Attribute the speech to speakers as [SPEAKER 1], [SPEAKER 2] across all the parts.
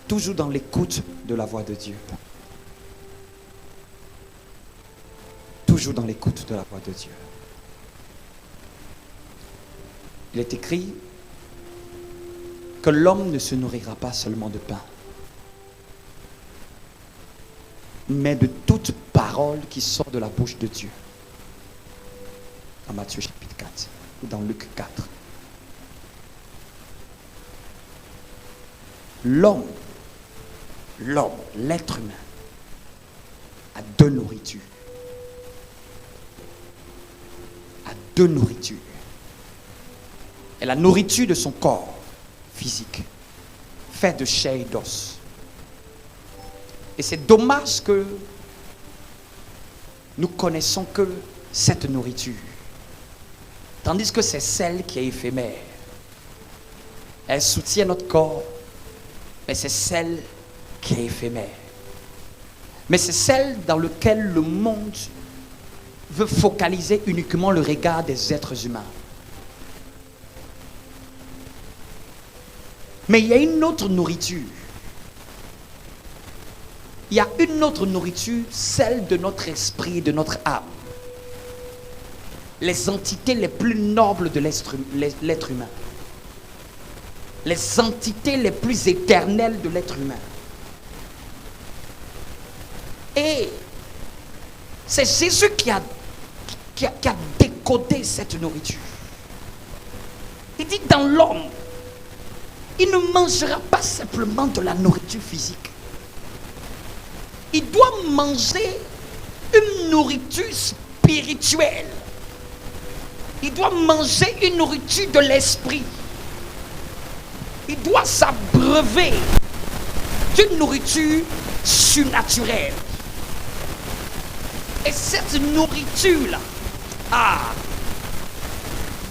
[SPEAKER 1] Toujours dans l'écoute de la voix de Dieu. Toujours dans l'écoute de la voix de Dieu. Il est écrit que l'homme ne se nourrira pas seulement de pain, mais de toute parole qui sort de la bouche de Dieu. Dans Matthieu chapitre 4 ou dans Luc 4. L'homme, l'être humain, a deux nourritures. A deux nourritures. Et la nourriture de son corps physique, fait de chair et d'os. Et c'est dommage que nous connaissons que cette nourriture, tandis que c'est celle qui est éphémère. Elle soutient notre corps, mais c'est celle qui est éphémère. Mais c'est celle dans laquelle le monde veut focaliser uniquement le regard des êtres humains. Mais il y a une autre nourriture. Il y a une autre nourriture, celle de notre esprit et de notre âme. Les entités les plus nobles de l'être humain. Les entités les plus éternelles de l'être humain. Et c'est Jésus qui a décodé cette nourriture. Il dit dans l'homme, il ne mangera pas simplement de la nourriture physique. Il doit manger une nourriture spirituelle. Il doit manger une nourriture de l'esprit. Il doit s'abreuver d'une nourriture surnaturelle. Et cette nourriture-là,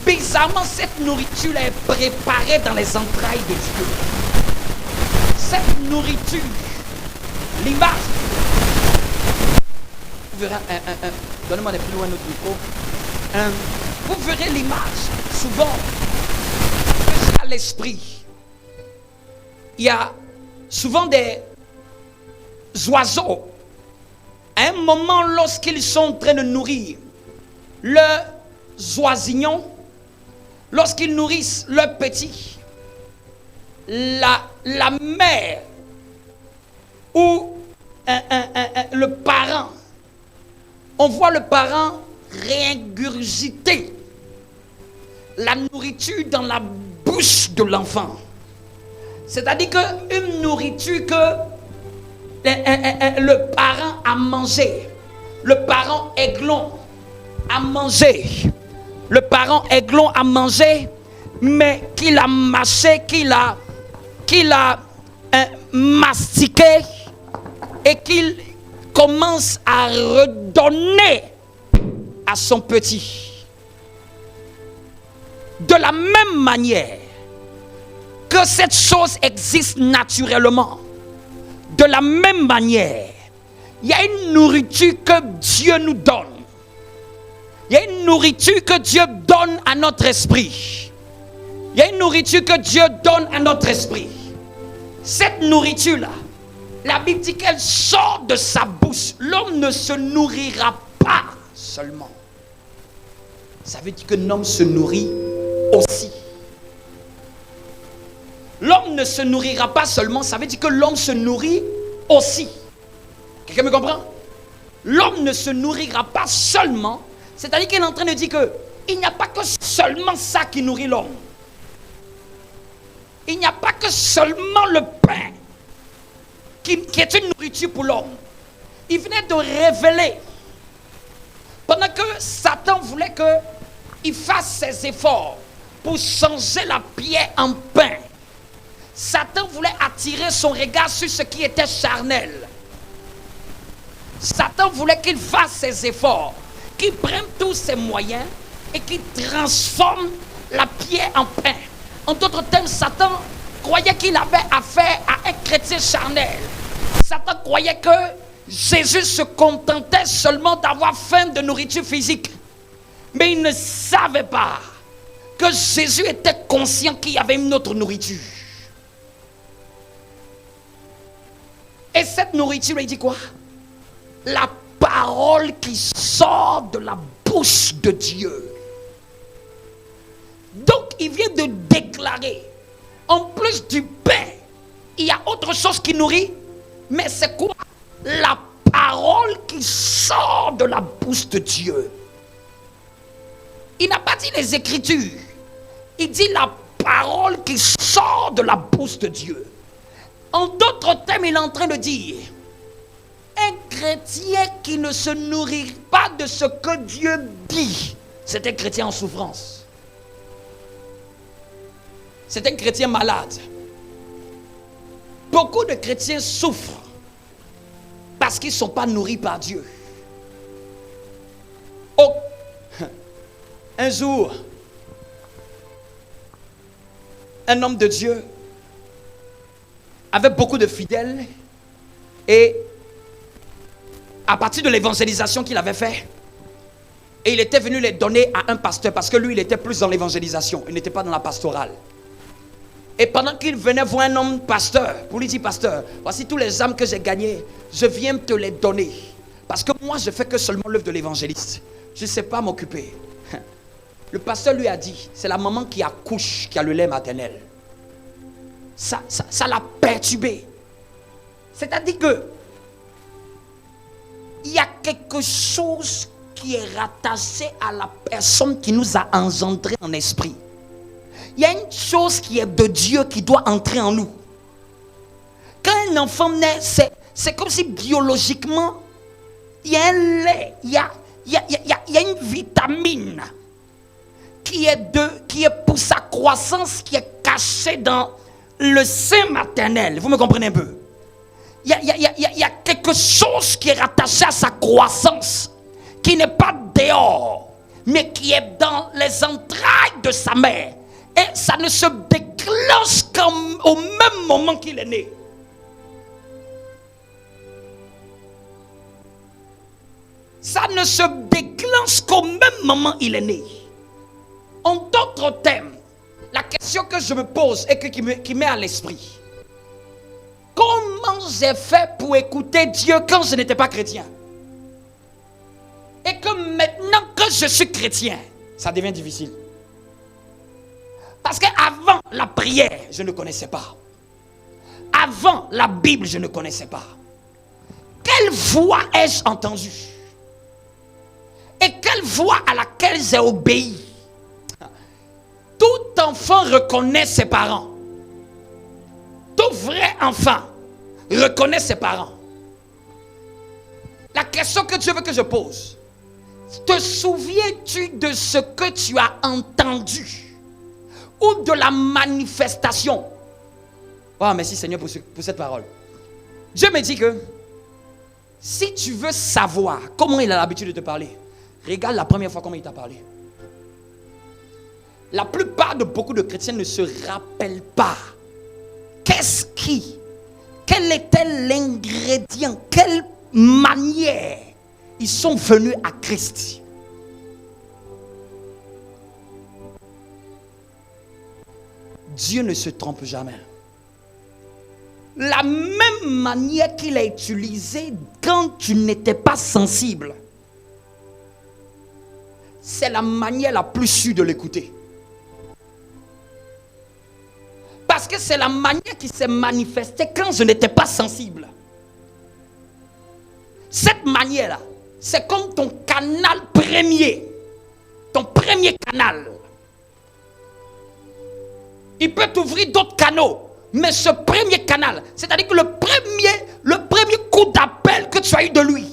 [SPEAKER 1] bizarrement, cette nourriture est préparée dans les entrailles de Dieu. Cette nourriture, l'image. Vous verrez, donnez-moi des plus loin notre micro. Vous verrez l'image, souvent, à l'esprit. Il y a souvent des oiseaux. À un moment, lorsqu'ils sont en train de nourrir leurs oisignons, lorsqu'ils nourrissent leurs petits, la mère ou le parent, on voit le parent réingurgiter la nourriture dans la bouche de l'enfant. C'est-à-dire qu'une nourriture que le parent a mangé, le parent aiglon a mangé, le parent aiglon a mangé, mais qu'il a mâché, qu'il a mastiqué et qu'il commence à redonner à son petit. De la même manière que cette chose existe naturellement, de la même manière, il y a une nourriture que Dieu nous donne. Il y a une nourriture que Dieu donne à notre esprit. Il y a une nourriture que Dieu donne à notre esprit. Cette nourriture-là, la Bible dit qu'elle sort de sa bouche. L'homme ne se nourrira pas seulement. Ça veut dire que l'homme se nourrit aussi. L'homme ne se nourrira pas seulement, ça veut dire que l'homme se nourrit aussi. Quelqu'un me comprend? L'homme ne se nourrira pas seulement, c'est-à-dire qu'il est en train de dire que il n'y a pas que seulement ça qui nourrit l'homme. Il n'y a pas que seulement le pain qui est une nourriture pour l'homme. Il venait de révéler, pendant que Satan voulait qu'il fasse ses efforts pour changer la pierre en pain, Satan voulait attirer son regard sur ce qui était charnel. Satan voulait qu'il fasse ses efforts, qu'il prenne tous ses moyens et qu'il transforme la pierre en pain. En d'autres termes, Satan croyait qu'il avait affaire à un chrétien charnel. Satan croyait que Jésus se contentait seulement d'avoir faim de nourriture physique. Mais il ne savait pas que Jésus était conscient qu'il y avait une autre nourriture. cette nourriture, il dit quoi? La parole qui sort de la bouche de Dieu. Donc, il vient de déclarer, en plus du pain, il y a autre chose qui nourrit, mais c'est quoi? La parole qui sort de la bouche de Dieu. Il n'a pas dit les Écritures, il dit la parole qui sort de la bouche de Dieu. En d'autres termes, il est en train de dire, un chrétien qui ne se nourrit pas de ce que Dieu dit, c'est un chrétien en souffrance. C'est un chrétien malade. Beaucoup de chrétiens souffrent parce qu'ils ne sont pas nourris par Dieu. Oh, un jour, un homme de Dieu avait beaucoup de fidèles et à partir de l'évangélisation qu'il avait fait, et il était venu les donner à un pasteur parce que lui, il était plus dans l'évangélisation, il n'était pas dans la pastorale. Et pendant qu'il venait voir un homme pasteur, pour lui dire, pasteur, voici tous les âmes que j'ai gagnées, je viens te les donner. Parce que moi, je fais que seulement l'œuvre de l'évangéliste. Je ne sais pas m'occuper. Le pasteur lui a dit, c'est la maman qui accouche, qui a le lait maternel. Ça l'a perturbé. C'est-à-dire que il y a quelque chose qui est rattaché à la personne qui nous a engendrés en esprit. Il y a une chose qui est de Dieu qui doit entrer en nous. Quand un enfant naît, c'est comme si biologiquement, il y a un lait, il y a une vitamine qui est pour sa croissance, qui est cachée dans le sein maternel. Vous me comprenez un peu? Il y a quelque chose qui est rattaché à sa croissance, qui n'est pas dehors, mais qui est dans les entrailles de sa mère. Et ça ne se déclenche qu'au même moment qu'il est né. Ça ne se déclenche qu'au même moment qu'il est né. En d'autres termes, la question que je me pose et qui m'est à l'esprit, comment j'ai fait pour écouter Dieu quand je n'étais pas chrétien? Et que maintenant que je suis chrétien, ça devient difficile. Parce qu'avant la prière, je ne connaissais pas. Avant la Bible, je ne connaissais pas. Quelle voix ai-je entendue? Et quelle voix à laquelle j'ai obéi? Tout enfant reconnaît ses parents. Tout vrai enfant reconnaît ses parents. La question que Dieu veut que je pose, te souviens-tu de ce que tu as entendu? Ou de la manifestation? Oh, merci Seigneur pour cette parole. Dieu me dit que si tu veux savoir comment il a l'habitude de te parler, regarde la première fois comment il t'a parlé. La plupart de beaucoup de chrétiens ne se rappellent pas. Quel était l'ingrédient? Quelle manière ils sont venus à Christ? Dieu ne se trompe jamais. La même manière qu'il a utilisée quand tu n'étais pas sensible, c'est la manière la plus sûre de l'écouter. Parce que c'est la manière qui s'est manifestée quand je n'étais pas sensible. Cette manière-là, c'est comme ton canal premier. Ton premier canal. Il peut t'ouvrir d'autres canaux. Mais ce premier canal, c'est-à-dire que le premier coup d'appel que tu as eu de lui.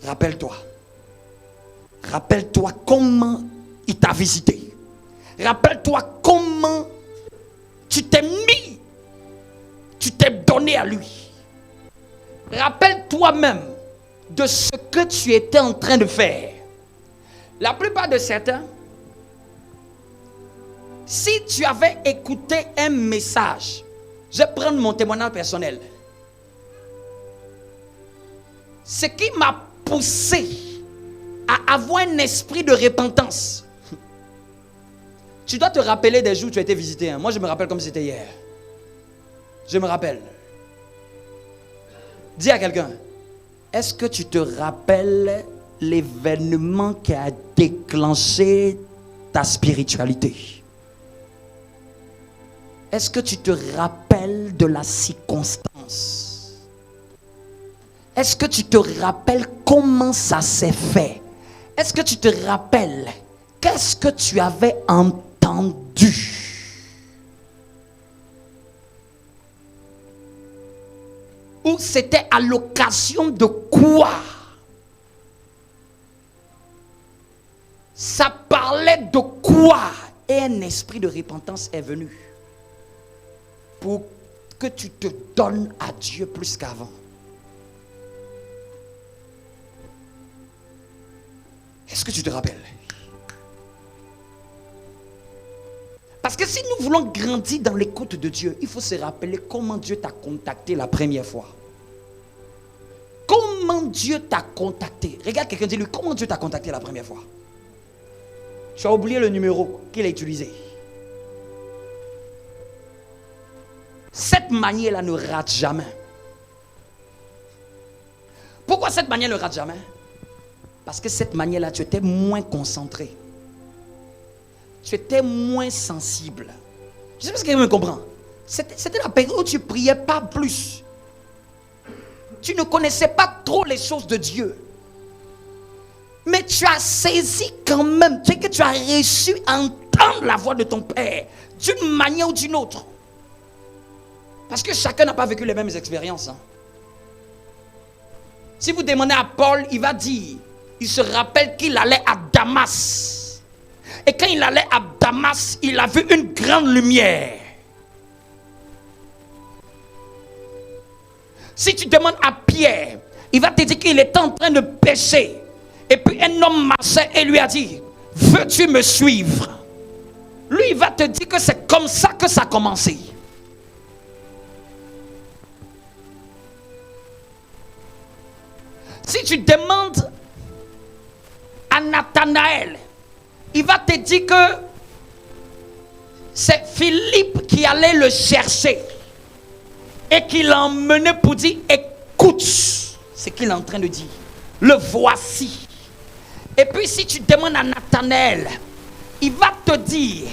[SPEAKER 1] Rappelle-toi. Rappelle-toi comment il t'a visité. Rappelle-toi comment tu t'es mis. Tu t'es donné à lui. Rappelle-toi même de ce que tu étais en train de faire. La plupart de certains, si tu avais écouté un message, je vais prendre mon témoignage personnel. Ce qui m'a poussé à avoir un esprit de repentance. Tu dois te rappeler des jours où tu as été visité. Moi, je me rappelle comme si c'était hier. Je me rappelle. Dis à quelqu'un, est-ce que tu te rappelles l'événement qui a déclenché ta spiritualité? Est-ce que tu te rappelles de la circonstance? Est-ce que tu te rappelles comment ça s'est fait? Est-ce que tu te rappelles qu'est-ce que tu avais entendu? Ou c'était à l'occasion de quoi? Ça parlait de quoi? Et un esprit de repentance est venu pour que tu te donnes à Dieu plus qu'avant. Est-ce que tu te rappelles? Parce que si nous voulons grandir dans l'écoute de Dieu, il faut se rappeler comment Dieu t'a contacté la première fois. Comment Dieu t'a contacté? Regarde quelqu'un, dis-lui, comment Dieu t'a contacté la première fois? Tu as oublié le numéro qu'il a utilisé. Cette manière-là ne rate jamais. Pourquoi cette manière ne rate jamais? Parce que cette manière-là, tu étais moins concentré. Tu étais moins sensible. Je ne sais pas si quelqu'un me comprend. C'était la période où tu ne priais pas plus. Tu ne connaissais pas trop les choses de Dieu. Mais tu as saisi quand même. Tu sais que tu as reçu à entendre la voix de ton Père d'une manière ou d'une autre. Parce que chacun n'a pas vécu les mêmes expériences. Hein. Si vous demandez à Paul, il va dire, il se rappelle qu'il allait à Damas. Et quand il allait à Damas, il a vu une grande lumière. Si tu demandes à Pierre, il va te dire qu'il était en train de pécher. Et puis un homme marchait et lui a dit, veux-tu me suivre? Lui, il va te dire que c'est comme ça que ça a commencé. Si tu demandes à Nathanaël, il va te dire que c'est Philippe qui allait le chercher et qui l'a emmené pour dire, écoute ce qu'il est en train de dire. Le voici. Et puis si tu demandes à Nathanaël, il va te dire,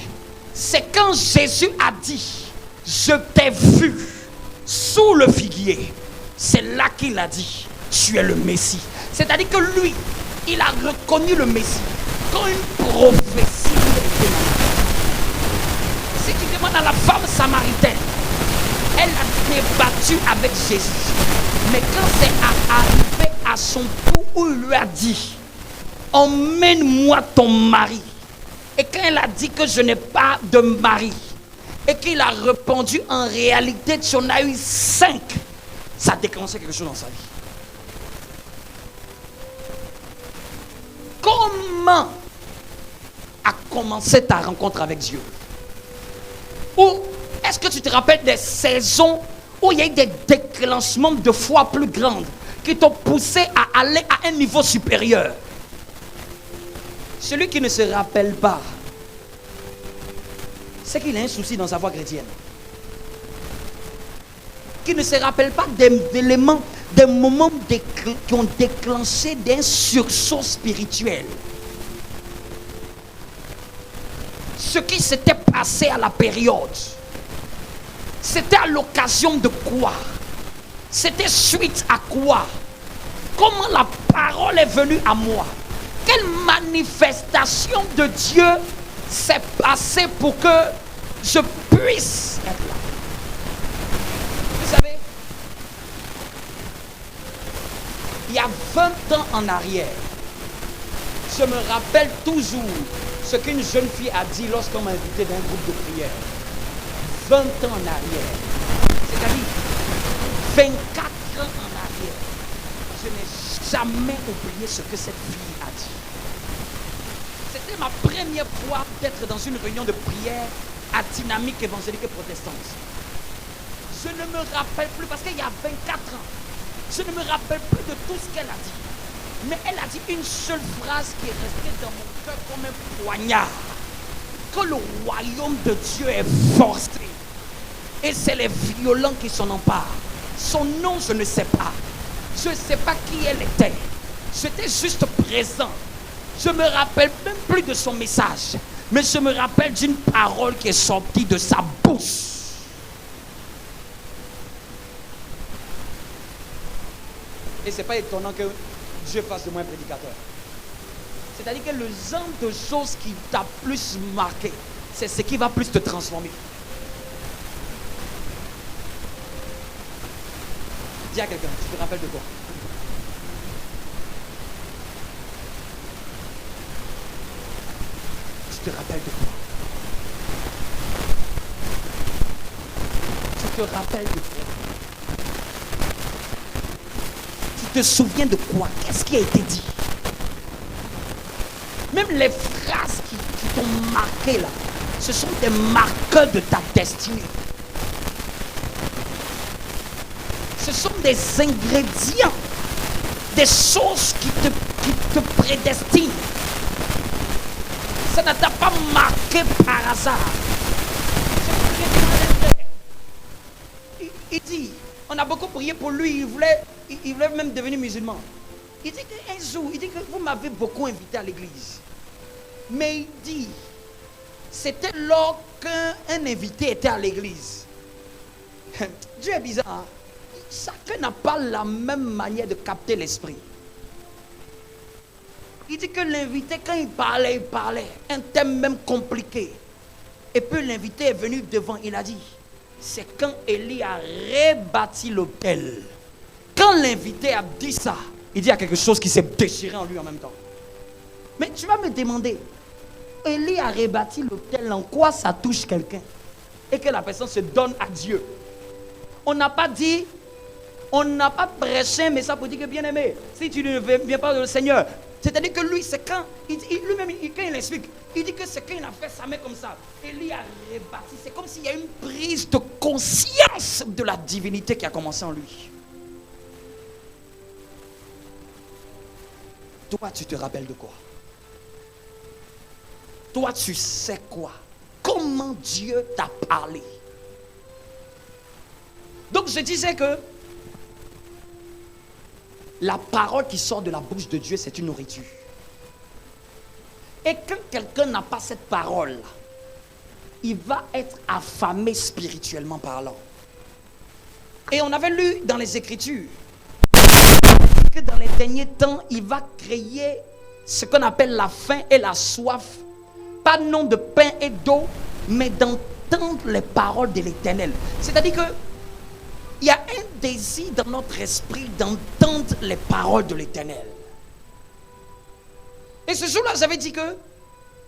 [SPEAKER 1] c'est quand Jésus a dit, je t'ai vu sous le figuier. C'est là qu'il a dit, tu es le Messie. C'est-à-dire que lui, il a reconnu le Messie quand une prophétie était là. Si tu demandes à la femme samaritaine, elle a débattu avec Jésus. Mais quand c'est arrivé à son tour où il lui a dit, emmène-moi ton mari. Et quand elle a dit que je n'ai pas de mari, et qu'il a répondu en réalité tu en as eu 5, ça a déclenché quelque chose dans sa vie. Comment a commencé ta rencontre avec Dieu? Ou est-ce que tu te rappelles des saisons où il y a eu des déclenchements de foi plus grandes qui t'ont poussé à aller à un niveau supérieur? Celui qui ne se rappelle pas, c'est qu'il a un souci dans sa foi chrétienne. Qui ne se rappelle pas d'éléments, des moments qui ont déclenché d'un sursaut spirituel. Ce qui s'était passé à la période, c'était à l'occasion de quoi? C'était suite à quoi? Comment la parole est venue à moi? Quelle manifestation de Dieu s'est passée pour que je puisse être là? Vous savez, il y a 20 ans en arrière, je me rappelle toujours ce qu'une jeune fille a dit lorsqu'on m'a invité dans un groupe de prière. 20 ans en arrière, c'est-à-dire 24 ans en arrière, je n'ai jamais oublié ce que cette fille a dit. C'était ma première fois d'être dans une réunion de prière à dynamique évangélique et protestante. Je ne me rappelle plus, parce qu'il y a 24 ans, je ne me rappelle plus de tout ce qu'elle a dit. Mais elle a dit une seule phrase qui est restée dans mon cœur comme un poignard. Que le royaume de Dieu est forcé. Et c'est les violents qui s'en emparent. Son nom, je ne sais pas. Je ne sais pas qui elle était. J'étais juste présent. Je ne me rappelle même plus de son message. Mais je me rappelle d'une parole qui est sortie de sa bouche. Et ce n'est pas étonnant que Dieu fasse de moi un prédicateur. C'est-à-dire que le genre de choses qui t'a plus marqué, c'est ce qui va plus te transformer. Dis à quelqu'un, tu te rappelles de quoi? Tu te rappelles de quoi? Tu te rappelles de quoi? Tu te souviens de quoi? Qu'est-ce qui a été dit? Même les phrases qui t'ont marqué là, ce sont des marqueurs de ta destinée. Ce sont des ingrédients, des choses qui te prédestinent. Ça ne t'a pas marqué par hasard. Il dit, on a beaucoup prié pour lui, il voulait même devenir musulman. Il dit qu'un jour, il dit que vous m'avez beaucoup invité à l'église. Mais il dit, c'était lors qu'un invité était à l'église. Dieu est bizarre. Hein? Chacun n'a pas la même manière de capter l'esprit. Il dit que l'invité, quand il parlait, un thème même compliqué. Et puis l'invité est venu devant, il a dit, c'est quand Élie a rebâti l'autel. Quand l'invité a dit ça, il dit il y a quelque chose qui s'est déchiré en lui en même temps. Mais tu vas me demander, Élie a rebâti l'autel, en quoi ça touche quelqu'un? Et que la personne se donne à Dieu. On n'a pas dit, on n'a pas prêché, mais ça pour dire que bien aimé, si tu ne viens pas au Seigneur, c'est-à-dire que lui, c'est quand, lui-même, quand il explique, il dit que c'est quand il a fait sa main comme ça, Élie a rebâti, c'est comme s'il y a une prise de conscience de la divinité qui a commencé en lui. Toi, tu te rappelles de quoi? Toi, tu sais quoi? Comment Dieu t'a parlé? Donc, je disais que la parole qui sort de la bouche de Dieu, c'est une nourriture. Et quand quelqu'un n'a pas cette parole, il va être affamé spirituellement parlant. Et on avait lu dans les Écritures que dans les derniers temps, il va créer ce qu'on appelle la faim et la soif. Pas non de pain et d'eau, mais d'entendre les paroles de l'Éternel. C'est-à-dire que il y a un désir dans notre esprit d'entendre les paroles de l'Éternel. Et ce jour-là, j'avais dit que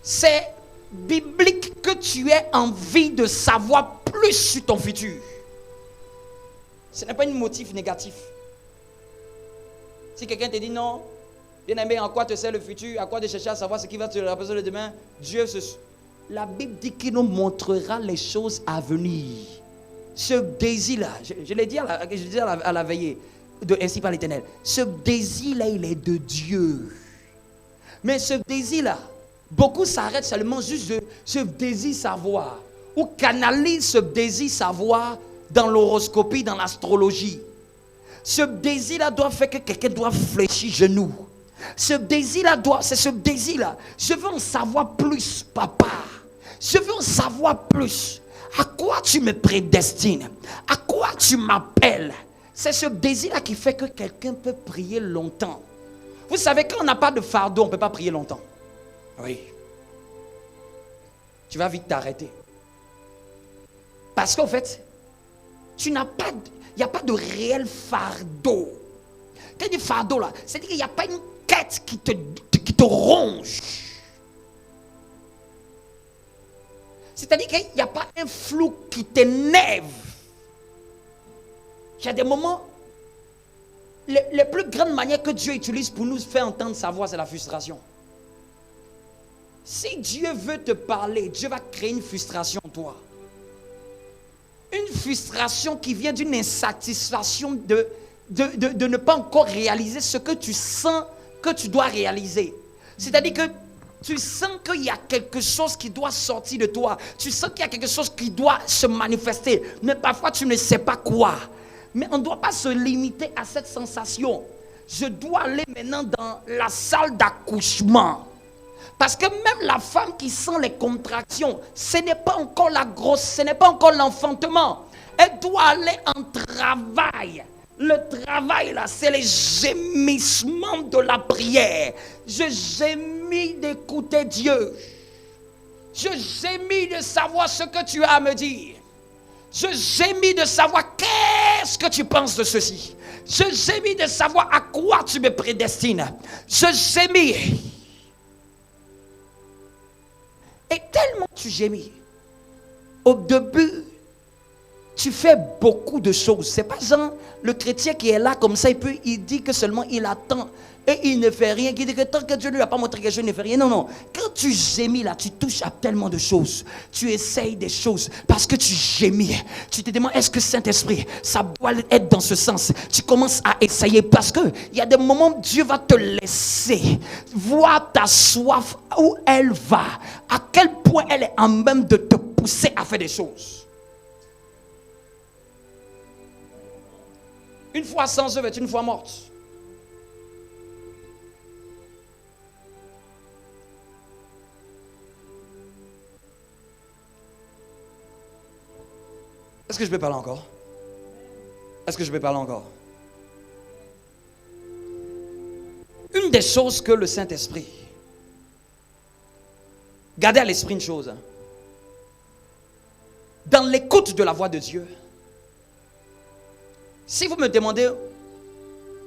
[SPEAKER 1] c'est biblique que tu aies envie de savoir plus sur ton futur. Ce n'est pas un motif négatif. Si quelqu'un te dit non, bien aimé, en quoi te sert le futur, à quoi de chercher à savoir ce qui va te représenter le demain, la Bible dit qu'il nous montrera les choses à venir. Ce désir-là, je l'ai dit à la veillée, ainsi par l'Éternel, ce désir-là, il est de Dieu. Mais ce désir-là, beaucoup s'arrêtent seulement juste de ce désir savoir, ou canalisent ce désir savoir dans l'horoscopie, dans l'astrologie. Ce désir-là doit faire que quelqu'un doit fléchir genoux. Ce désir-là c'est ce désir-là. Je veux en savoir plus, papa. Je veux en savoir plus. À quoi tu me prédestines? À quoi tu m'appelles? C'est ce désir-là qui fait que quelqu'un peut prier longtemps. Vous savez, quand on n'a pas de fardeau, on ne peut pas prier longtemps. Oui. Tu vas vite t'arrêter. Parce qu'en fait, il n'y a pas de réel fardeau. Quand il dit fardeau là, c'est-à-dire qu'il n'y a pas une quête qui te ronge. C'est-à-dire qu'il n'y a pas un flou qui t'énerve. Il y a des moments, les plus grandes manières que Dieu utilise pour nous faire entendre sa voix, c'est la frustration. Si Dieu veut te parler, Dieu va créer une frustration en toi. Une frustration qui vient d'une insatisfaction de ne pas encore réaliser ce que tu sens que tu dois réaliser. C'est-à-dire que Tu sens qu'il y a quelque chose qui doit sortir de toi. Tu sens qu'il y a quelque chose qui doit se manifester. Mais parfois, tu ne sais pas quoi. Mais on ne doit pas se limiter à cette sensation. Je dois aller maintenant dans la salle d'accouchement. Parce que même la femme qui sent les contractions, ce n'est pas encore la grosse, ce n'est pas encore l'enfantement. Elle doit aller en travail. Le travail là, c'est les gémissements de la prière. Je gémis d'écouter Dieu. Je gémis de savoir ce que tu as à me dire. Je gémis de savoir qu'est-ce que tu penses de ceci. Je gémis de savoir à quoi tu me prédestines. Je gémis. Et tellement tu gémis. Au début, tu fais beaucoup de choses. C'est pas genre le chrétien qui est là comme ça, il dit que seulement il attend et il ne fait rien. Il dit que tant que Dieu ne lui a pas montré que je ne fais rien. Non, non. Quand tu gémis là, tu touches à tellement de choses. Tu essayes des choses parce que tu gémis. Tu te demandes, est-ce que Saint-Esprit, ça doit être dans ce sens? Tu commences à essayer parce que il y a des moments où Dieu va te laisser voir ta soif où elle va. À quel point elle est en même de te pousser à faire des choses. Une fois sans œuvre est une fois morte. Est-ce que je peux parler encore? Est-ce que je peux parler encore? Une des choses que le Saint-Esprit, gardez à l'esprit une chose, dans l'écoute de la voix de Dieu, si vous me demandez,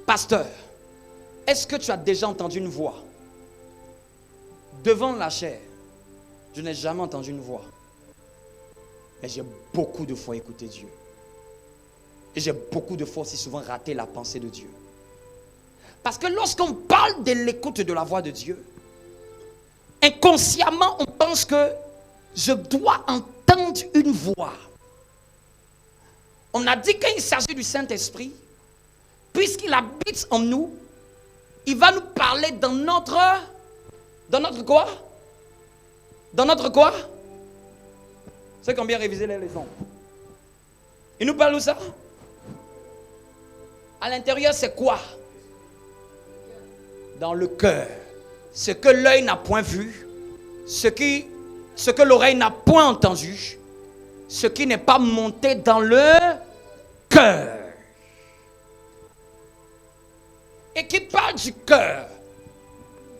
[SPEAKER 1] pasteur, est-ce que tu as déjà entendu une voix? Devant la chair, je n'ai jamais entendu une voix. Mais j'ai beaucoup de fois écouté Dieu. Et j'ai beaucoup de fois aussi souvent raté la pensée de Dieu. Parce que lorsqu'on parle de l'écoute de la voix de Dieu, inconsciemment on pense que je dois entendre une voix. On a dit qu'il s'agit du Saint-Esprit, puisqu'il habite en nous, il va nous parler dans notre quoi? Dans notre quoi? Ceux qui ont bien révisé les leçons. Il nous parle où ça? À l'intérieur, c'est quoi? Dans le cœur. Ce que l'œil n'a point vu, ce que l'oreille n'a point entendu, ce qui n'est pas monté dans le cœur. Et qui parle du cœur,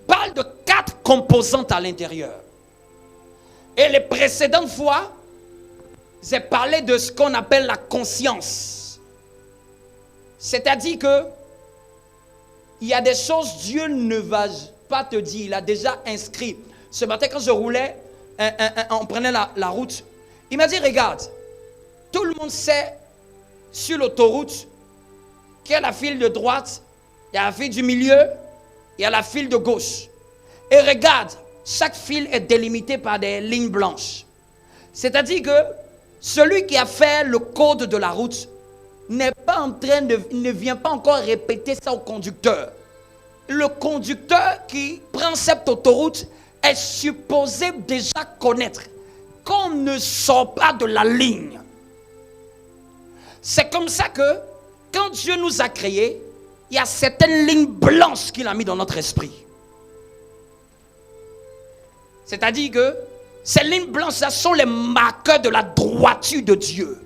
[SPEAKER 1] parle de 4 composantes à l'intérieur. Et les précédentes fois, j'ai parlé de ce qu'on appelle la conscience. C'est-à-dire que il y a des choses Dieu ne va pas te dire, il a déjà inscrit. Ce matin quand je roulais, on prenait la route, il m'a dit, regarde, tout le monde sait sur l'autoroute qu'il y a la file de droite, il y a la file du milieu, il y a la file de gauche. Et regarde, chaque file est délimitée par des lignes blanches. C'est-à-dire que celui qui a fait le code de la route n'est pas en train ne vient pas encore répéter ça au conducteur. Le conducteur qui prend cette autoroute est supposé déjà connaître qu'on ne sort pas de la ligne. C'est comme ça que quand Dieu nous a créés, il y a certaines lignes blanches qu'il a mis dans notre esprit. C'est-à-dire que ces lignes blanches, là, sont les marqueurs de la droiture de Dieu.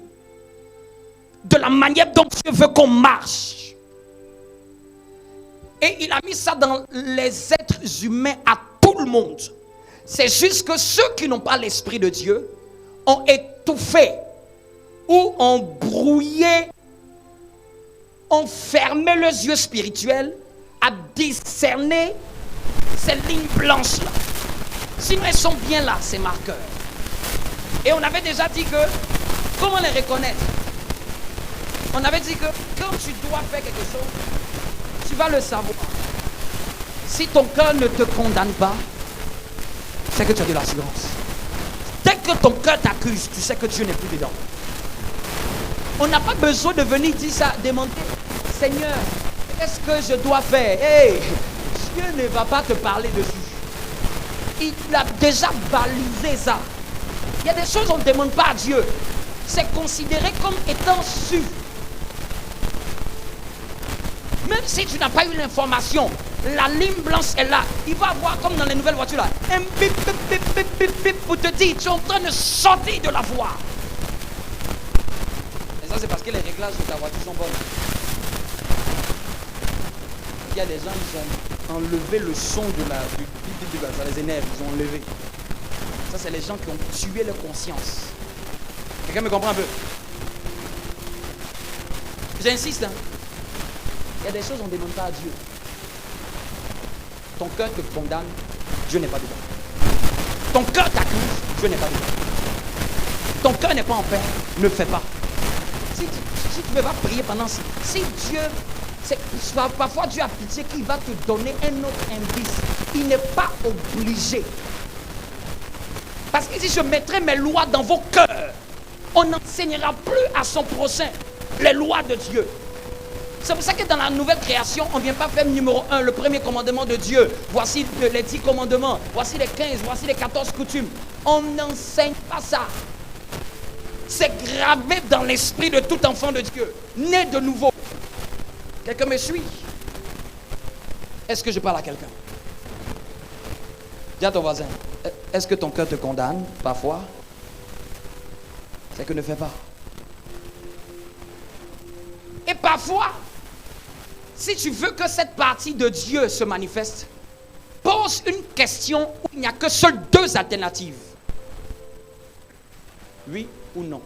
[SPEAKER 1] De la manière dont Dieu veut qu'on marche. Et il a mis ça dans les êtres humains à tout le monde. C'est juste que ceux qui n'ont pas l'esprit de Dieu ont étouffé ou ont brouillé, ont fermé leurs yeux spirituels à discerner ces lignes blanches-là. Sinon, elles sont bien là, ces marqueurs. Et on avait déjà dit que, comment les reconnaître? On avait dit que quand tu dois faire quelque chose, tu vas le savoir. Si ton cœur ne te condamne pas, c'est que tu as de l'assurance. Dès que ton cœur t'accuse, tu sais que Dieu n'est plus dedans. On n'a pas besoin de venir dire ça, demander, Seigneur, qu'est-ce que je dois faire? Hey, Dieu ne va pas te parler dessus. il a déjà balisé ça. Il y a des choses qu'on ne demande pas à Dieu. C'est considéré comme étant su. Même si tu n'as pas eu l'information, la ligne blanche est là. Il va avoir, comme dans les nouvelles voitures là, un bip, bip, bip, bip, bip, bip pour te dire, tu es en train de sortir de la voie. Et ça, c'est parce que les réglages de ta voiture sont bonnes. Il y a des gens qui ont enlevé le son de la du ça les énerve, ils ont enlevé. Ça, c'est les gens qui ont tué leur conscience. Quelqu'un me comprend un peu? J'insiste, hein. Il y a des choses qu'on ne demande pas à Dieu. Ton cœur te condamne, Dieu n'est pas dedans. Ton cœur t'accuse, Dieu n'est pas dedans. Ton cœur n'est pas en paix, ne fais pas. Si tu ne veux pas prier pendant... Si Dieu... Parfois Dieu a pitié qu'il va te donner un autre indice. Il n'est pas obligé. Parce que si je mettrais mes lois dans vos cœurs, on n'enseignera plus à son prochain les lois de Dieu. C'est pour ça que dans la nouvelle création, on ne vient pas faire numéro 1, le premier commandement de Dieu. Voici les 10 commandements, voici les 15, voici les 14 coutumes. On n'enseigne pas ça. C'est gravé dans l'esprit de tout enfant de Dieu, né de nouveau. Quelqu'un me suit? Est-ce que je parle à quelqu'un? Dis à ton voisin, est-ce que ton cœur te condamne parfois? C'est que ne fais pas. Et parfois, si tu veux que cette partie de Dieu se manifeste, pose une question où il n'y a que seules deux alternatives. Oui ou non.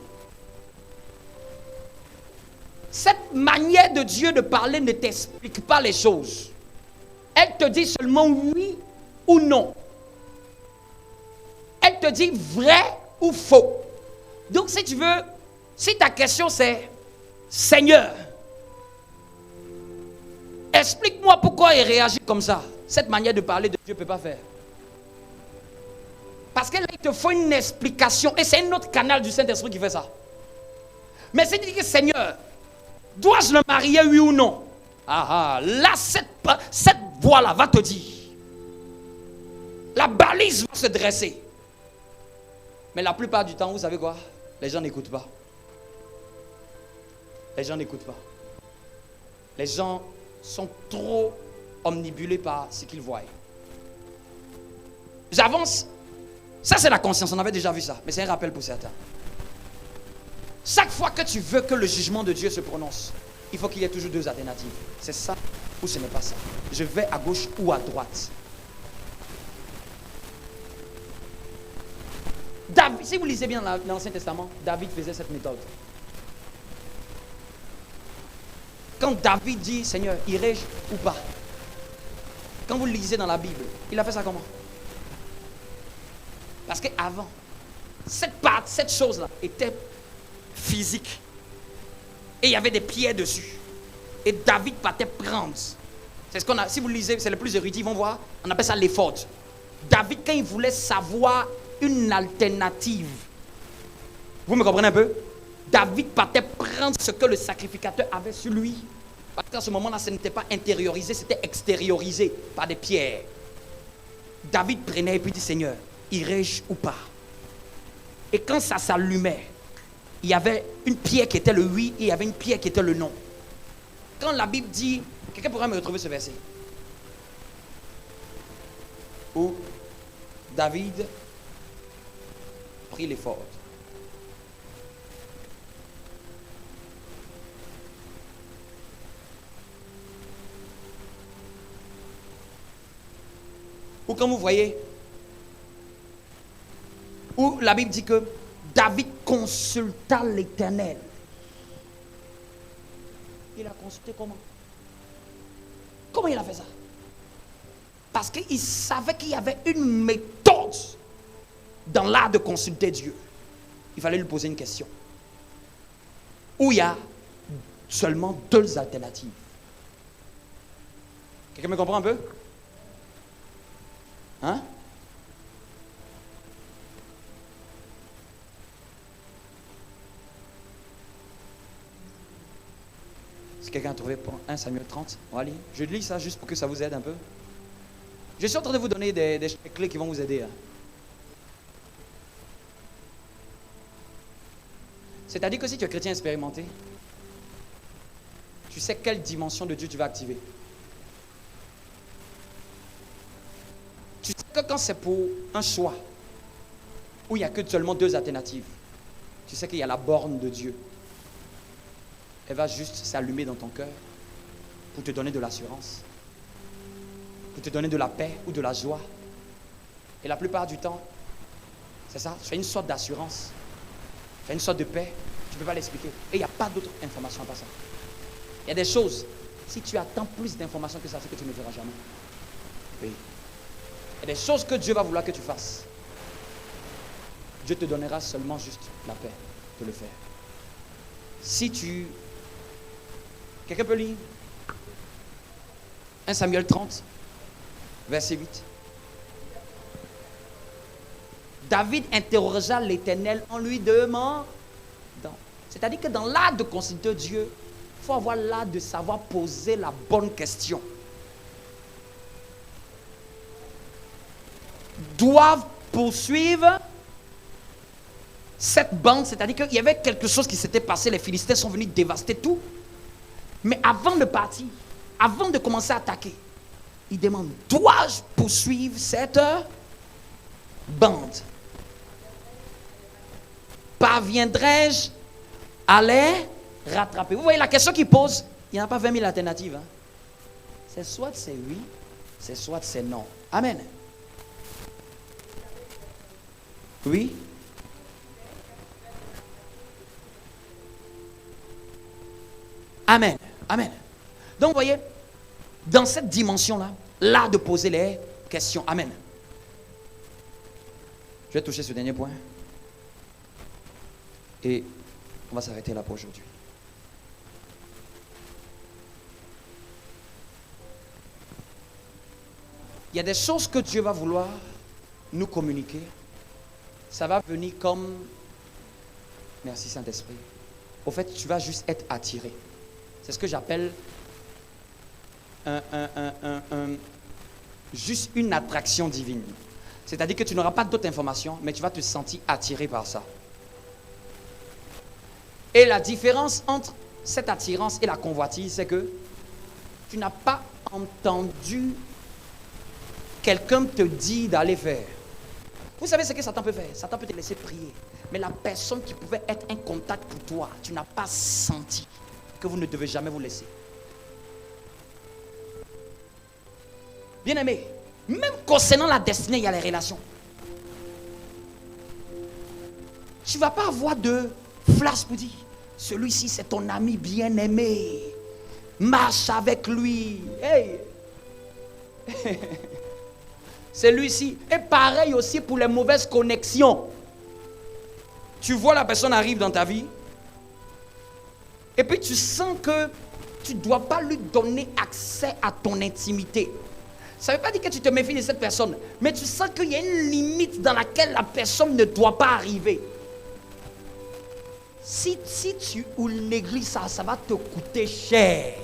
[SPEAKER 1] Cette manière de Dieu de parler ne t'explique pas les choses. Elle te dit seulement oui ou non. Elle te dit vrai ou faux. Donc si tu veux, si ta question c'est Seigneur, explique-moi pourquoi il réagit comme ça. Cette manière de parler de Dieu ne peut pas faire. Parce que là, il te faut une explication. Et c'est un autre canal du Saint-Esprit qui fait ça. Mais si tu dis que Seigneur, dois-je le marier, oui ou non? Là, cette voix-là va te dire. La balise va se dresser. Mais la plupart du temps, vous savez quoi? Les gens n'écoutent pas. Les gens n'écoutent pas. Les gens sont trop omnibulés par ce qu'ils voient. J'avance. Ça, c'est la conscience. On avait déjà vu ça. Mais c'est un rappel pour certains. Chaque fois que tu veux que le jugement de Dieu se prononce, il faut qu'il y ait toujours deux alternatives. C'est ça ou ce n'est pas ça. Je vais à gauche ou à droite. David, si vous lisez bien dans l'Ancien Testament, David faisait cette méthode. Quand David dit, Seigneur, irai-je ou pas? Quand vous lisez dans la Bible, il a fait ça comment? Parce qu'avant, cette chose-là était physique. Et il y avait des pierres dessus. Et David partait prendre. C'est ce qu'on a, si vous lisez, c'est le plus érudit, ils vont voir, on appelle ça l'éphod. David, quand il voulait savoir une alternative, vous me comprenez un peu? David partait prendre ce que le sacrificateur avait sur lui. Parce qu'à ce moment-là, ce n'était pas intériorisé, c'était extériorisé par des pierres. David prenait et puis dit, Seigneur, irai-je ou pas? Et quand ça s'allumait, il y avait une pierre qui était le oui et il y avait une pierre qui était le non. Quand la Bible dit, quelqu'un pourrait me retrouver ce verset, où David prit l'éphod. Ou quand vous voyez, où la Bible dit que David consulta l'Éternel. Il a consulté comment? Comment il a fait ça? Parce qu'il savait qu'il y avait une méthode dans l'art de consulter Dieu. Il fallait lui poser une question. Où il y a seulement deux alternatives. Quelqu'un me comprend un peu? Hein? Si quelqu'un a trouvé pour 1 Samuel 30, on va lire. Je lis ça juste pour que ça vous aide un peu. Je suis en train de vous donner des clés qui vont vous aider. C'est-à-dire que si tu es chrétien expérimenté, tu sais quelle dimension de Dieu tu vas activer. Tu sais que quand c'est pour un choix, où il n'y a que seulement 2 alternatives, tu sais qu'il y a la borne de Dieu. Elle va juste s'allumer dans ton cœur pour te donner de l'assurance, pour te donner de la paix ou de la joie. Et la plupart du temps, c'est ça, tu fais une sorte d'assurance, tu fais une sorte de paix, tu ne peux pas l'expliquer. Et il n'y a pas d'autre information à part ça. Il y a des choses, si tu attends plus d'informations que ça, c'est que tu ne feras jamais. Oui. Il y a des choses que Dieu va vouloir que tu fasses. Dieu te donnera seulement juste la paix de le faire. Si tu... Quelqu'un peut lire 1 Samuel 30, verset 8. David interrogea l'Éternel en lui demandant. C'est-à-dire que dans l'art de considérer Dieu, il faut avoir l'art de savoir poser la bonne question. Doivent poursuivre cette bande, c'est-à-dire qu'il y avait quelque chose qui s'était passé, les Philistins sont venus dévaster tout. Mais avant de partir, avant de commencer à attaquer, il demande, dois-je poursuivre cette bande? Parviendrai-je à les rattraper? Vous voyez la question qu'il pose, il n'y en a pas 20 000 alternatives. Hein? C'est soit c'est oui, c'est soit c'est non. Amen. Oui. Amen. Amen. Donc, vous voyez, dans cette dimension-là, l'art de poser les questions. Amen. Je vais toucher ce dernier point. Et on va s'arrêter là pour aujourd'hui. Il y a des choses que Dieu va vouloir nous communiquer. Ça va venir comme... Merci Saint-Esprit. Au fait, tu vas juste être attiré. C'est ce que j'appelle juste une attraction divine. C'est-à-dire que tu n'auras pas d'autres informations, mais tu vas te sentir attiré par ça. Et la différence entre cette attirance et la convoitise, c'est que tu n'as pas entendu quelqu'un te dire d'aller faire. Vous savez ce que Satan peut faire? Satan peut te laisser prier. Mais la personne qui pouvait être un contact pour toi, tu n'as pas senti que vous ne devez jamais vous laisser. Bien-aimé, même concernant la destinée, il y a les relations. Tu ne vas pas avoir de flash pour dire, celui-ci c'est ton ami bien-aimé. Marche avec lui. Hey. Celui-ci. Et pareil aussi pour les mauvaises connexions. Tu vois la personne arrive dans ta vie. Et puis tu sens que tu ne dois pas lui donner accès à ton intimité. Ça ne veut pas dire que tu te méfies de cette personne. Mais tu sens qu'il y a une limite dans laquelle la personne ne doit pas arriver. Si tu ou négliges ça, ça va te coûter cher.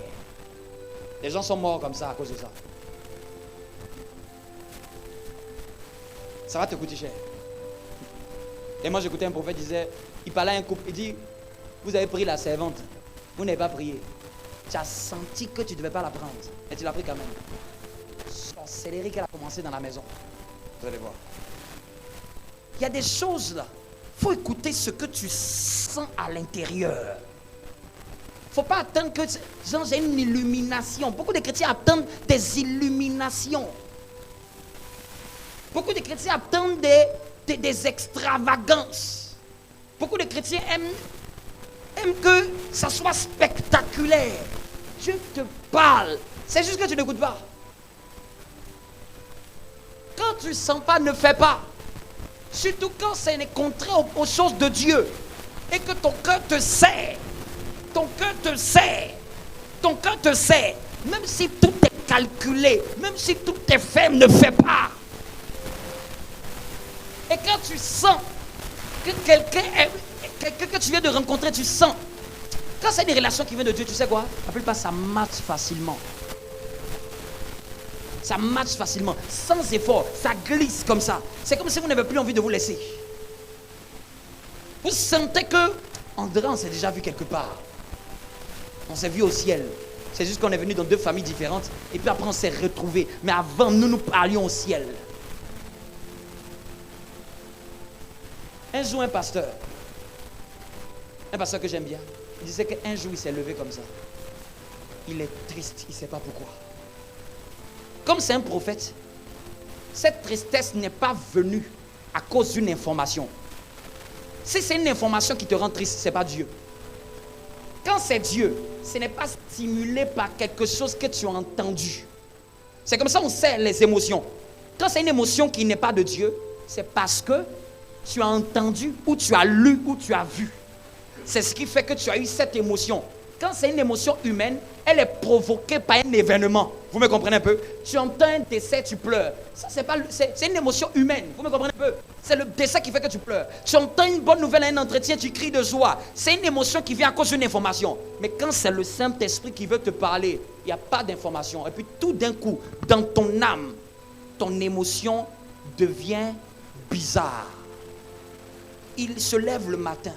[SPEAKER 1] Les gens sont morts comme ça à cause de ça. Ça va te coûter cher. Et moi j'écoutais un prophète, il parlait à un couple, il dit, vous avez pris la servante, vous n'avez pas prié. Tu as senti que tu ne devais pas la prendre, et tu l'as pris quand même. Sorcellerie qu'elle a commencé dans la maison. Vous allez voir. Il y a des choses là. Il faut écouter ce que tu sens à l'intérieur. Il ne faut pas attendre que j'ai une illumination. Beaucoup de chrétiens attendent des illuminations. Beaucoup de chrétiens attendent des extravagances. Beaucoup de chrétiens aiment que ça soit spectaculaire. Je te parle. C'est juste que tu n'écoutes pas. Quand tu ne sens pas, ne fais pas. Surtout quand c'est contraire aux choses de Dieu. Et que ton cœur te sait. Ton cœur te sait. Ton cœur te sait. Même si tout est calculé. Même si tout est fait, ne fais pas. Et quand tu sens que quelqu'un que tu viens de rencontrer, tu sens. Quand c'est des relations qui viennent de Dieu, tu sais quoi? La plupart, ça marche facilement. ça match facilement, sans effort, ça glisse comme ça. C'est comme si vous n'avez plus envie de vous laisser. Vous sentez que, André, on s'est déjà vu quelque part. On s'est vu au ciel. C'est juste qu'on est venu dans deux familles différentes et puis après on s'est retrouvés. Mais avant, nous parlions au ciel. Un jour, un pasteur que j'aime bien, il disait qu'un jour il s'est levé comme ça. Il est triste, il ne sait pas pourquoi. Comme c'est un prophète, cette tristesse n'est pas venue à cause d'une information. Si c'est une information qui te rend triste, ce n'est pas Dieu. Quand c'est Dieu, ce n'est pas stimulé par quelque chose que tu as entendu. C'est comme ça qu'on sait les émotions. Quand c'est une émotion qui n'est pas de Dieu, c'est parce que tu as entendu ou tu as lu ou tu as vu. C'est ce qui fait que tu as eu cette émotion. Quand c'est une émotion humaine, elle est provoquée par un événement. Vous me comprenez un peu? Tu entends un décès, tu pleures. Ça, c'est une émotion humaine. Vous me comprenez un peu? C'est le décès qui fait que tu pleures. Tu entends une bonne nouvelle à un entretien, tu cries de joie. C'est une émotion qui vient à cause d'une information. Mais quand c'est le Saint-Esprit qui veut te parler, il n'y a pas d'information. Et puis tout d'un coup, dans ton âme, ton émotion devient bizarre. Il se lève le matin.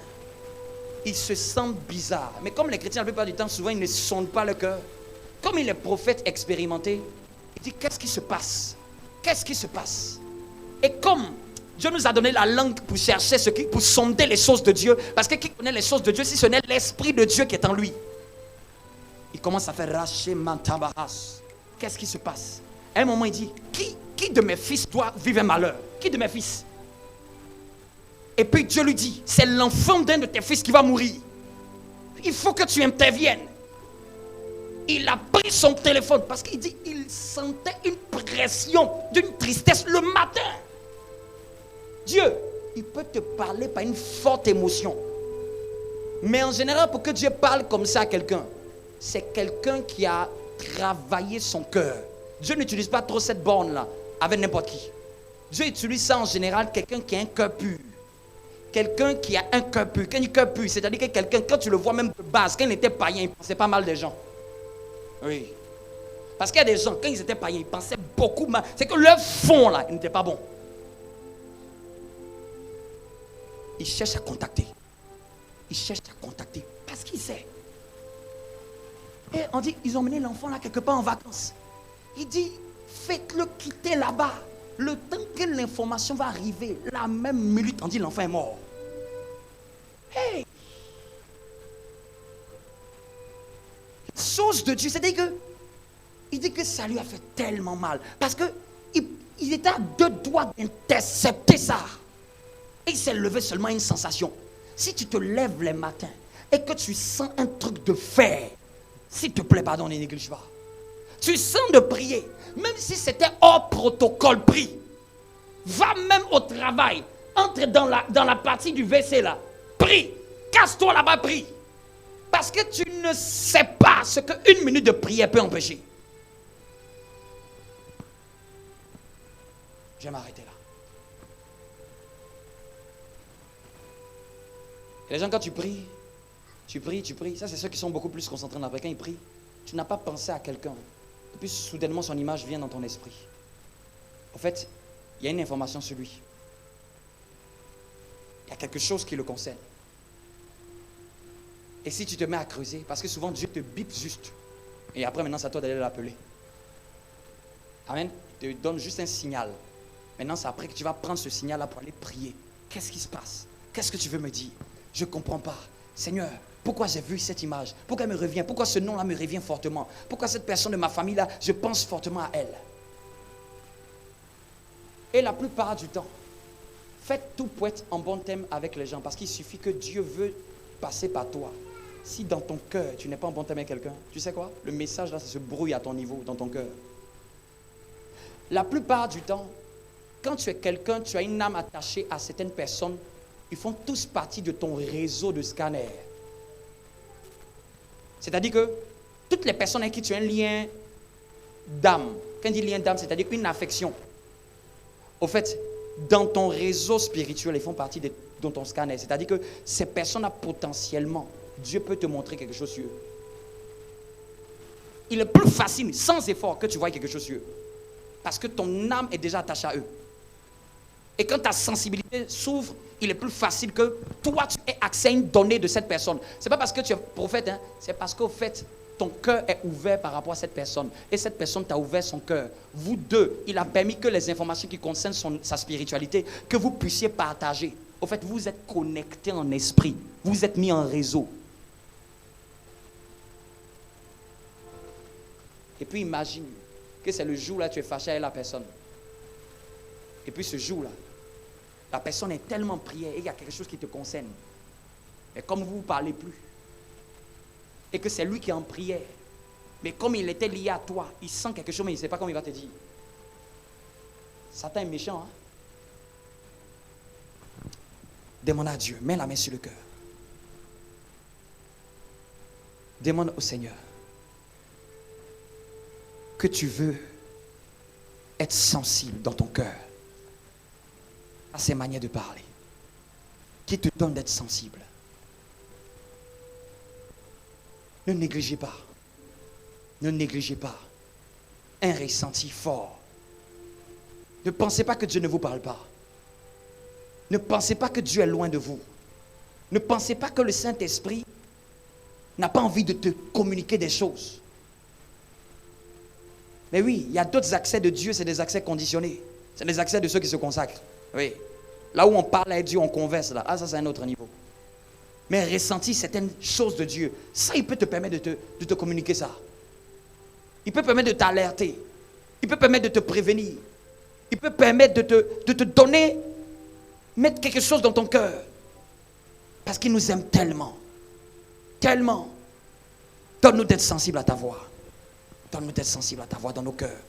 [SPEAKER 1] Ils se sentent bizarres. Mais comme les chrétiens, la plupart du temps, souvent, ils ne sondent pas le cœur. Comme il est prophète expérimenté, il dit, qu'est-ce qui se passe? Qu'est-ce qui se passe? Et comme Dieu nous a donné la langue pour chercher pour sonder les choses de Dieu, parce que qui connaît les choses de Dieu, si ce n'est l'Esprit de Dieu qui est en lui? Il commence à faire racher mantabahas. Qu'est-ce qui se passe? À un moment, il dit, qui de mes fils doit vivre un malheur? Qui de mes fils? Et puis Dieu lui dit, c'est l'enfant d'un de tes fils qui va mourir. Il faut que tu interviennes. Il a pris son téléphone parce qu'il dit, il sentait une pression, d'une tristesse le matin. Dieu, il peut te parler par une forte émotion. Mais en général, pour que Dieu parle comme ça à quelqu'un, c'est quelqu'un qui a travaillé son cœur. Dieu n'utilise pas trop cette borne-là avec n'importe qui. Dieu utilise ça en général quelqu'un qui a un cœur pur. Quelqu'un qui a un cœur pur. Quand il dit cœur pur, c'est-à-dire que quelqu'un, quand tu le vois même de base, quand il était païen, il pensait pas mal des gens. Oui. Parce qu'il y a des gens, quand ils étaient païens, ils pensaient beaucoup mal. C'est que leur fond, là, il n'était pas bon. Ils cherchent à contacter. Ils cherchent à contacter. Parce qu'ils savent. Et on dit, ils ont mené l'enfant là quelque part en vacances. Il dit, faites-le quitter là-bas. Le temps que l'information va arriver, la même minute, on dit l'enfant est mort. Hey! Chose de Dieu, c'est-à-dire que il dit que ça lui a fait tellement mal. Parce que il était à deux doigts d'intercepter ça. Et il s'est levé seulement à une sensation. Si tu te lèves les matins et que tu sens un truc de fer, s'il te plaît, pardon, ne néglige pas. Tu sens de prier, même si c'était hors protocole, prie. Va même au travail, entre dans la partie du WC là, prie. Casse-toi là-bas, prie. Parce que tu ne sais pas ce qu'une minute de prière peut empêcher. Je vais m'arrêter là. Et les gens, quand tu pries. Ça, c'est ceux qui sont beaucoup plus concentrés dans la prière. Quand ils prient, tu n'as pas pensé à quelqu'un. Et puis, soudainement, son image vient dans ton esprit. En fait, il y a une information sur lui. Il y a quelque chose qui le concerne. Et si tu te mets à creuser, parce que souvent Dieu te bip juste. Et après, maintenant, c'est à toi d'aller l'appeler. Amen. Il te donne juste un signal. Maintenant, c'est après que tu vas prendre ce signal-là pour aller prier. Qu'est-ce qui se passe? Qu'est-ce que tu veux me dire? Je ne comprends pas. Seigneur, pourquoi j'ai vu cette image? Pourquoi elle me revient? Pourquoi ce nom-là me revient fortement? Pourquoi cette personne de ma famille-là, je pense fortement à elle? Et la plupart du temps, faites tout pour être en bon thème avec les gens. Parce qu'il suffit que Dieu veut passer par toi. Si dans ton cœur, tu n'es pas en bon thème avec quelqu'un, tu sais quoi? Le message là, ça se brouille à ton niveau, dans ton cœur. La plupart du temps, quand tu es quelqu'un, tu as une âme attachée à certaines personnes, ils font tous partie de ton réseau de scanners. C'est-à-dire que toutes les personnes avec qui tu as un lien d'âme, quand on dit lien d'âme, c'est-à-dire une affection. Au fait, dans ton réseau spirituel, ils font partie de ton scanner. C'est-à-dire que ces personnes-là, potentiellement, Dieu peut te montrer quelque chose sur eux. Il est plus facile, sans effort, que tu vois quelque chose sur eux. Parce que ton âme est déjà attachée à eux. Et quand ta sensibilité s'ouvre, il est plus facile que toi, tu aies accès à une donnée de cette personne. Ce n'est pas parce que tu es prophète, hein, c'est parce qu'au fait, ton cœur est ouvert par rapport à cette personne. Et cette personne t'a ouvert son cœur. Vous deux, il a permis que les informations qui concernent sa spiritualité, que vous puissiez partager. Au fait, vous êtes connectés en esprit. Vous êtes mis en réseau. Et puis imagine que c'est le jour là tu es fâché avec la personne. Et puis ce jour-là, la personne est tellement en prière et il y a quelque chose qui te concerne. Mais comme vous ne parlez plus, et que c'est lui qui est en prière, mais comme il était lié à toi, il sent quelque chose, mais il ne sait pas comment il va te dire. Satan est méchant, hein? Demande à Dieu, mets la main sur le cœur. Demande au Seigneur que tu veux être sensible dans ton cœur à ces manières de parler, qui te donnent d'être sensible. Ne négligez pas. Ne négligez pas un ressenti fort. Ne pensez pas que Dieu ne vous parle pas. Ne pensez pas que Dieu est loin de vous. Ne pensez pas que le Saint-Esprit n'a pas envie de te communiquer des choses. Mais oui, il y a d'autres accès de Dieu, c'est des accès conditionnés. C'est des accès de ceux qui se consacrent. Oui. Là où on parle avec Dieu, on converse là. Ah, ça c'est un autre niveau. Mais ressentir certaines choses de Dieu, ça il peut te permettre de te communiquer ça. Il peut permettre de t'alerter. Il peut permettre de te prévenir. Il peut permettre de te donner, mettre quelque chose dans ton cœur. Parce qu'il nous aime tellement. Tellement. Donne-nous d'être sensibles à ta voix. Donne-nous d'être sensibles à ta voix dans nos cœurs.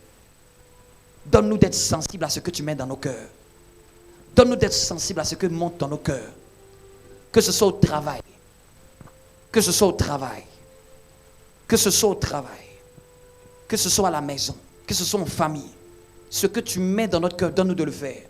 [SPEAKER 1] Donne-nous d'être sensibles à ce que tu mets dans nos cœurs. Donne-nous d'être sensibles à ce que monte dans nos cœurs. Que ce soit au travail. Que ce soit au travail. Que ce soit au travail. Que ce soit à la maison. Que ce soit en famille. Ce que tu mets dans notre cœur, donne-nous de le faire.